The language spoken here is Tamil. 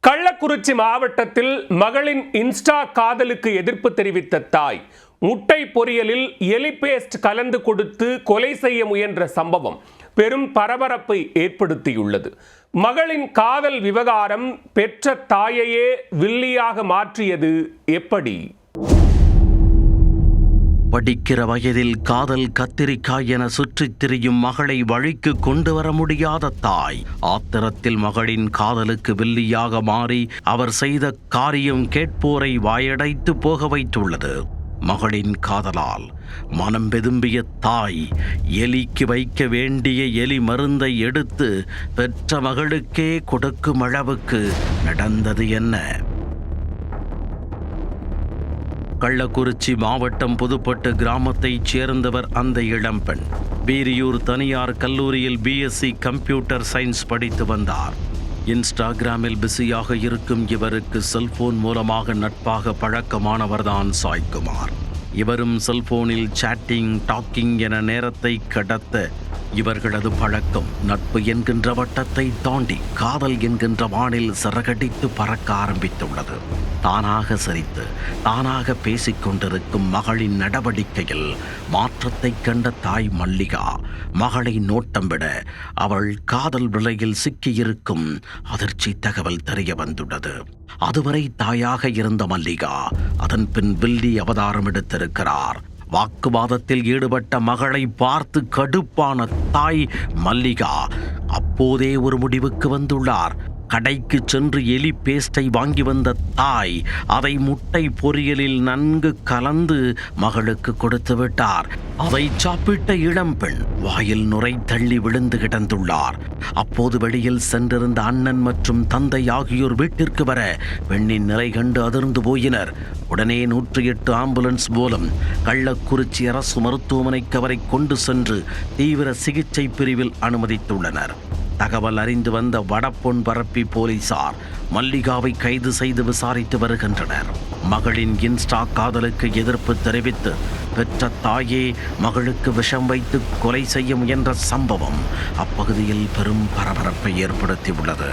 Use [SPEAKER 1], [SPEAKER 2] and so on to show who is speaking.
[SPEAKER 1] கள்ளக்குறிச்சி மாவட்டத்தில் மகளின் இன்ஸ்டா காதலுக்கு எதிர்ப்பு தெரிவித்த தாய் முட்டை பொரியலில் எலி பேஸ்ட் கலந்து கொடுத்து கொலை செய்ய முயன்ற சம்பவம் பெரும் பரபரப்பை ஏற்படுத்தியுள்ளது. மகளின் காதல் விவகாரம் பெற்ற தாயையே வில்லியாக மாற்றியது எப்படி?
[SPEAKER 2] படிக்கிற வயதில் காதல் கத்திரிக்காய் என சுற்றித் திரியும் மகளை வழிக்கு கொண்டு வர முடியாத தாய் ஆத்திரத்தில் மகளின் காதலுக்கு வில்லியாக மாறி அவர் செய்த காரியம் கேட்போரை வாயடைத்து போக வைத்துள்ளது. மகளின் காதலால் மனம் வெதும்பிய தாய் எலிக்கு வைக்க வேண்டிய எலி மருந்தை எடுத்து பெற்ற மகளுக்கே கொடுக்கும் அளவுக்கு நடந்தது என்ன? கள்ளக்குறிச்சி மாவட்டம் புதுப்பட்டு கிராமத்தைச் சேர்ந்தவர் அந்த இளம்பெண். வீரியூர் தனியார் கல்லூரியில் பிஎஸ்சி கம்ப்யூட்டர் சயின்ஸ் படித்து வந்தார். இன்ஸ்டாகிராமில் பிஸியாக இருக்கும் இவருக்கு செல்போன் மூலமாக நட்பாக பழக்கமானவர்தான் சாய்குமார். இவரும் செல்போனில் சாட்டிங் டாக்கிங் என நேரத்தை கடத்த இவர்களது பழக்கம் நட்பு என்கின்ற வட்டத்தை தாண்டி காதல் என்கின்ற வானில் சிறகடித்து பறக்க ஆரம்பித்துள்ளது. தானாக சிரித்து தானாக பேசிக்கொண்டிருக்கும் மகளின் நடவடிக்கையில் மாற்றத்தை கண்ட தாய் மல்லிகா மகளை நோட்டம் விட அவள் காதல் விலையில் சிக்கியிருக்கும் அதிர்ச்சி தகவல் தெரிய வந்துள்ளது. அதுவரை தாயாக இருந்த மல்லிகா அதன் பின் வில்லி அவதாரம் எடுத்திருக்கிறார். வாக்குவாதத்தில் ஈடுபட்ட மகளை பார்த்து கடுப்பான தாய் மல்லிகா அப்போதே ஒரு முடிவுக்கு வந்துள்ளார். கடைக்கு சென்று எலி பேஸ்டை வாங்கி வந்த தாய் அதை முட்டை பொரியலில் நன்கு கலந்து மகளுக்கு கொடுத்து விட்டார். அதை சாப்பிட்ட இளம்பெண் வாயில் நுரை தள்ளி விழுந்து கிடந்துள்ளார். அப்போது வெளியில் சென்றிருந்த அண்ணன் மற்றும் தந்தை ஆகியோர் வீட்டிற்கு வர பெண்ணின் நிலை கண்டு அதிர்ந்து போயினர். உடனே 108 ஆம்புலன்ஸ் மூலம் கள்ளக்குறிச்சி அரசு மருத்துவமனைக்கு அவரை கொண்டு சென்று தீவிர சிகிச்சை பிரிவில் அனுமதித்துள்ளனர். தகவல் அறிந்து வந்த வடப்பொன் பரப்பி போலீசார் மல்லிகாவை கைது செய்து விசாரித்து வருகின்றனர். மகளின் இன்ஸ்டா காதலுக்கு எதிர்ப்பு தெரிவித்து பெற்ற தாயே மகளுக்கு விஷம் வைத்து கொலை செய்ய முயன்ற சம்பவம் அப்பகுதியில் பெரும் பரபரப்பை ஏற்படுத்தியுள்ளது.